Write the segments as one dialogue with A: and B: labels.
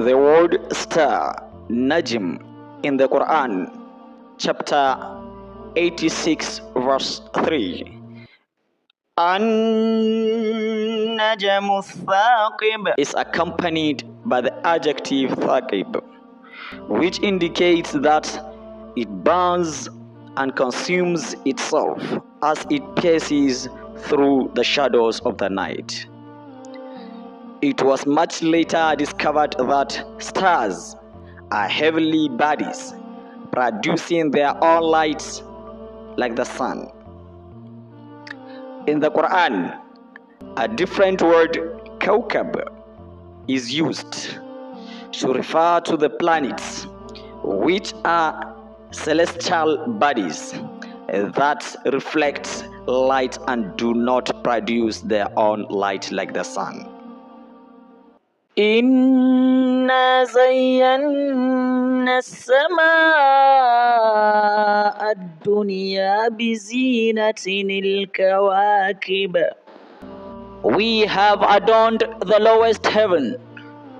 A: The word star, Najm, in the Quran, chapter 86, verse 3. An-Najmu Thaqib is accompanied by the adjective Thaqib, which indicates that it burns and consumes itself as it passes through the shadows of the night. It was much later discovered that stars are heavenly bodies producing their own lights like the sun. In the Quran, a different word, 𝘐𝘭𝘪, is used to refer to the planets, which are celestial bodies that reflect light and do not produce their own light like the sun. إِنَّا زَيَّنَّا السَّمَاءَ الدُّنْيَا بِزِينَةٍ الْكَوَاكِبِ. We have adorned the lowest heaven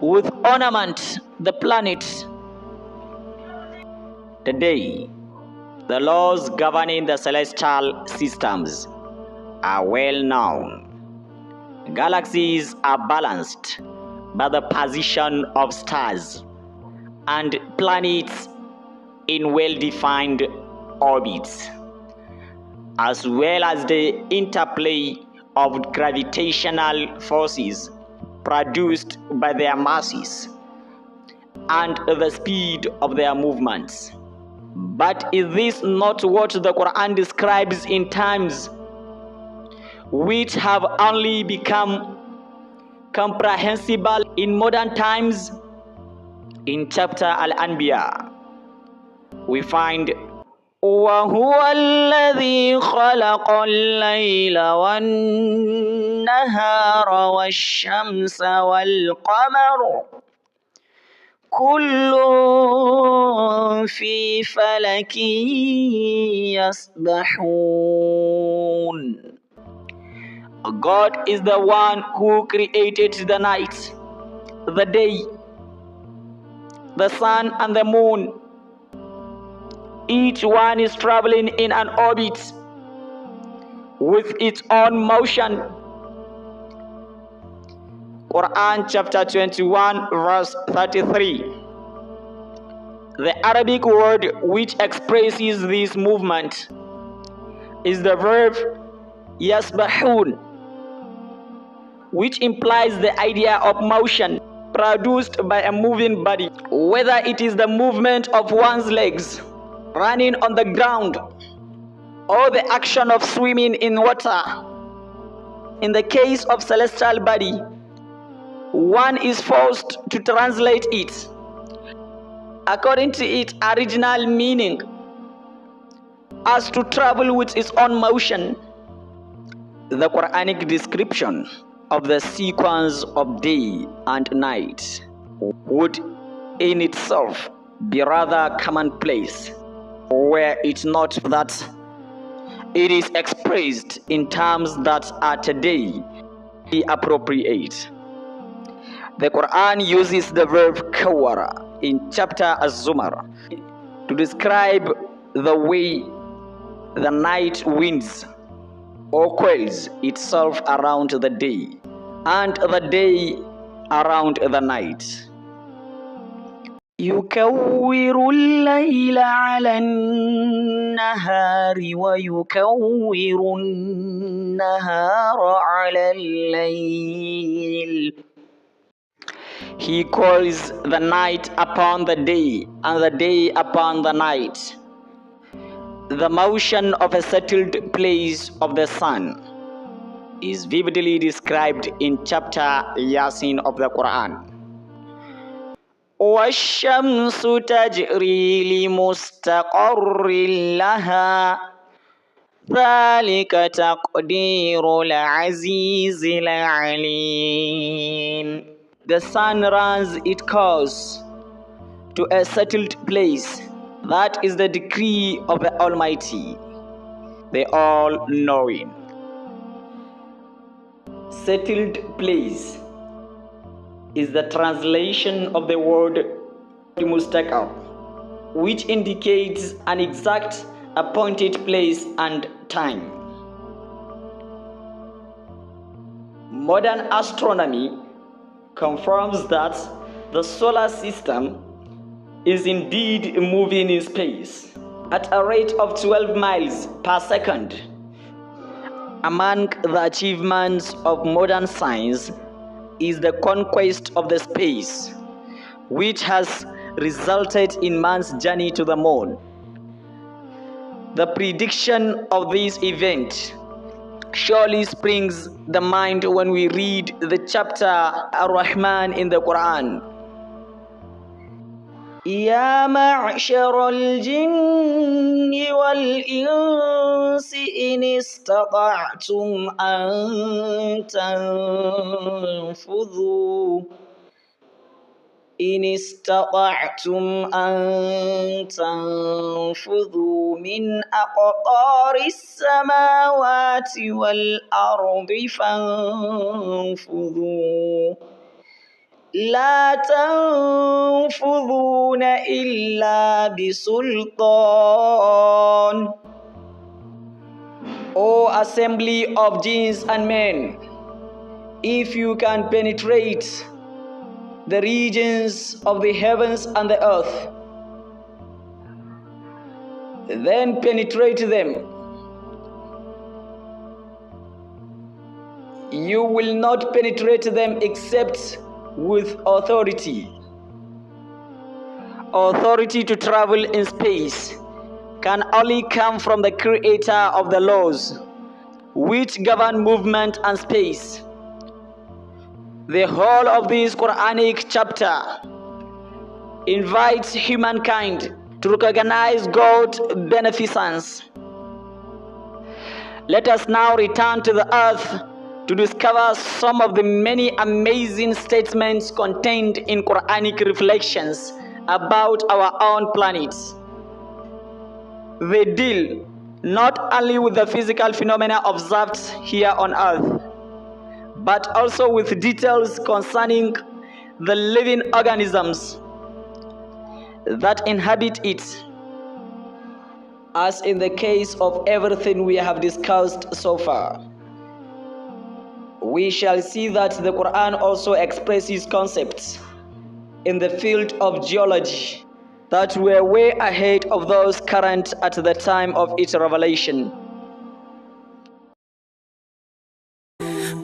A: with ornament, the planets. Today, the laws governing the celestial systems are well known. Galaxies are balanced by the position of stars and planets in well-defined orbits, as well as the interplay of gravitational forces produced by their masses and the speed of their movements. But is this not what the Quran describes in terms which have only become comprehensible in modern times? In chapter Al-Anbiya, we find وَهُوَ الَّذِي خَلَقَ اللَّيْلَ وَالنَّهَارَ وَالشَّمْسَ وَالْقَمَرَ كُلٌّ فِي فَلَكٍ يَسْبَحُونَ. God is the one who created the night, the day, the sun and the moon. Each one is traveling in an orbit with its own motion. Quran chapter 21 verse 33. The Arabic word which expresses this movement is the verb yasbahun, which implies the idea of motion produced by a moving body, whether it is the movement of one's legs, running on the ground, or the action of swimming in water. In the case of celestial body, one is forced to translate it according to its original meaning as to travel with its own motion. The Quranic description of the sequence of day and night would in itself be rather commonplace, were it not that it is expressed in terms that are today appropriate. The Quran uses the verb 𝘐𝘭𝘪 in chapter Az-Zumar to describe the way the night winds or coils itself around the day and the day around the night. يُكَوِّرُ اللَّيْلَ عَلَى النَّهَارِ وَيُكَوِّرُ النَّهَارَ عَلَى اللَّيْلِ. He calls the night upon the day and the day upon the night. The motion of a settled place of the sun is vividly described in chapter Yasin of the Quran. وَالشَّمْسُ تَجْرِي لِمُسْتَقَرٍّ لَهَا ذَلِكَ تَقْدِيرُ الْعَزِيزِ الْعَلِيمِ. The sun runs its course to a settled place. That is the decree of the Almighty, the All-Knowing. Settled place is the translation of the word mustaqar, which indicates an exact appointed place and time. Modern astronomy confirms that the solar system is indeed moving in space at a rate of 12 miles per second. Among the achievements of modern science is the conquest of the space, which has resulted in man's journey to the moon. The prediction of this event surely springs the mind when we read the chapter Ar-Rahman in the Quran. يا معشر الجن والإنس إن استطعتم أن تنفذوا من أقطار السماوات والأرض فانفذوا لا تنفذون إلا بسلطان. O assembly of jinns and men, if you can penetrate the regions of the heavens and the earth, then penetrate them. You will not penetrate them except with authority. Authority to travel in space can only come from the creator of the laws which govern movement and space. The whole of this Quranic chapter invites humankind to recognize God's beneficence. Let us now return to the earth to discover some of the many amazing statements contained in Quranic reflections about our own planet. They deal not only with the physical phenomena observed here on earth, but also with details concerning the living organisms that inhabit it, as in the case of everything we have discussed so far. We shall see that the Quran also expresses concepts in the field of geology that were way ahead of those current at the time of its revelation.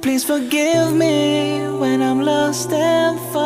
B: Please forgive me when I'm lost and found.